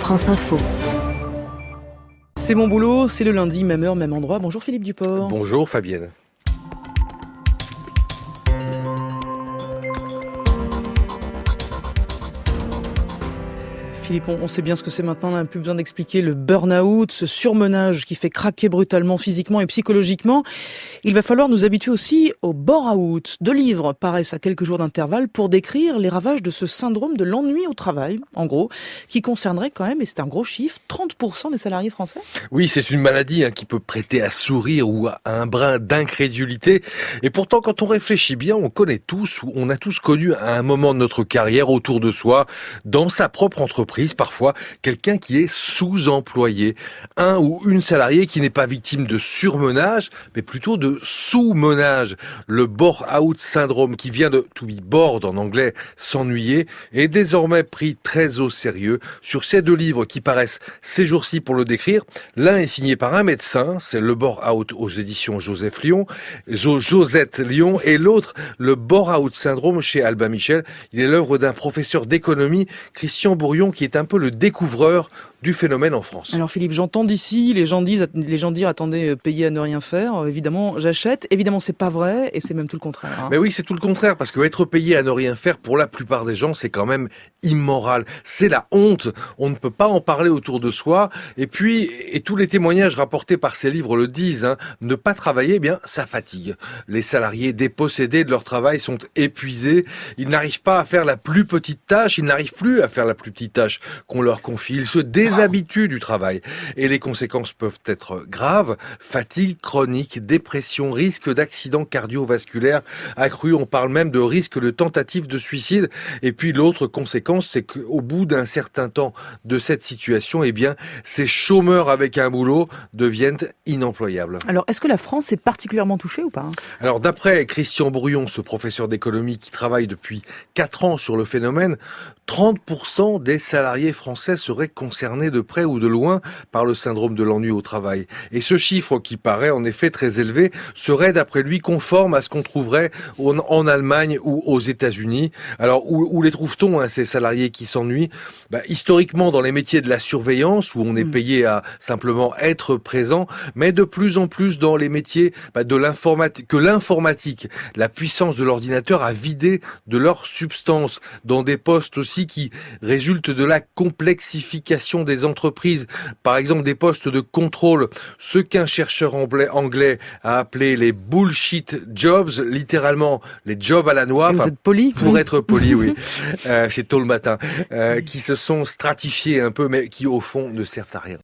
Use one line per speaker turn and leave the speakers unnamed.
France Info.
C'est mon boulot, c'est le lundi, même heure, même endroit. Bonjour Philippe Duport.
Bonjour Fabienne.
Philippe, on sait bien ce que c'est maintenant, on n'a plus besoin d'expliquer le burn-out, ce surmenage qui fait craquer brutalement physiquement et psychologiquement. Il va falloir nous habituer aussi au bore-out. 2 livres paraissent à quelques jours d'intervalle pour décrire les ravages de ce syndrome de l'ennui au travail, en gros, qui concernerait quand même, et c'est un gros chiffre, 30% des salariés français.
Oui, c'est une maladie qui peut prêter à sourire ou à un brin d'incrédulité. Et pourtant, quand on réfléchit bien, on connaît tous, ou on a tous connu à un moment de notre carrière autour de soi, dans sa propre entreprise, parfois quelqu'un qui est sous-employé, un ou une salariée qui n'est pas victime de surmenage, mais plutôt de sous-menage. Le bore-out syndrome, qui vient de to be bored en anglais, s'ennuyer, est désormais pris très au sérieux. Sur ces 2 livres qui paraissent ces jours-ci pour le décrire, l'un est signé par un médecin, c'est le bore-out aux éditions Josette Lyon, et l'autre, le bore-out syndrome chez Albin Michel. Il est l'œuvre d'un professeur d'économie, Christian Bourrion, qui est un peu le découvreur du phénomène en France.
Alors Philippe, j'entends d'ici les gens dire attendez, payer à ne rien faire, évidemment j'achète, évidemment c'est pas vrai et c'est même tout le contraire. Hein.
Mais oui, c'est tout le contraire, parce que être payé à ne rien faire, pour la plupart des gens, c'est quand même immoral. C'est la honte. On ne peut pas en parler autour de soi. Et puis, et tous les témoignages rapportés par ces livres le disent, ne pas travailler, eh bien, ça fatigue. Les salariés dépossédés de leur travail sont épuisés. Ils n'arrivent pas à faire la plus petite tâche. Ils n'arrivent plus à faire la plus petite tâche qu'on leur confie. Ils se déshabituent du travail. Et les conséquences peuvent être graves. Fatigue chronique, dépression, risque d'accident cardiovasculaire accru. On parle même de risque de tentative de suicide. Et puis l'autre conséquence, c'est qu'au bout d'un certain temps de cette situation, eh bien, ces chômeurs avec un boulot deviennent inemployables.
Alors, est-ce que la France est particulièrement touchée ou pas ?
Alors, d'après Christian Bourrion, ce professeur d'économie qui travaille depuis 4 ans sur le phénomène, 30% des salariés français seraient concernés de près ou de loin par le syndrome de l'ennui au travail. Et ce chiffre, qui paraît en effet très élevé, serait d'après lui conforme à ce qu'on trouverait en Allemagne ou aux États-Unis. Alors, où les trouve-t-on, ces salariés qui s'ennuient ? Historiquement, dans les métiers de la surveillance, où on est payé à simplement être présent, mais de plus en plus dans les métiers de l'informatique, la puissance de l'ordinateur a vidé de leur substance, dans des postes aussi qui résultent de la complexification des entreprises. Par exemple, des postes de contrôle, ce qu'un chercheur anglais a appelé les bullshit jobs, littéralement les jobs à la noix.
Vous êtes poli ?
Pour être poli, oui. C'est tôt le matin. Qui se sont stratifiés un peu, mais qui au fond ne servent à rien.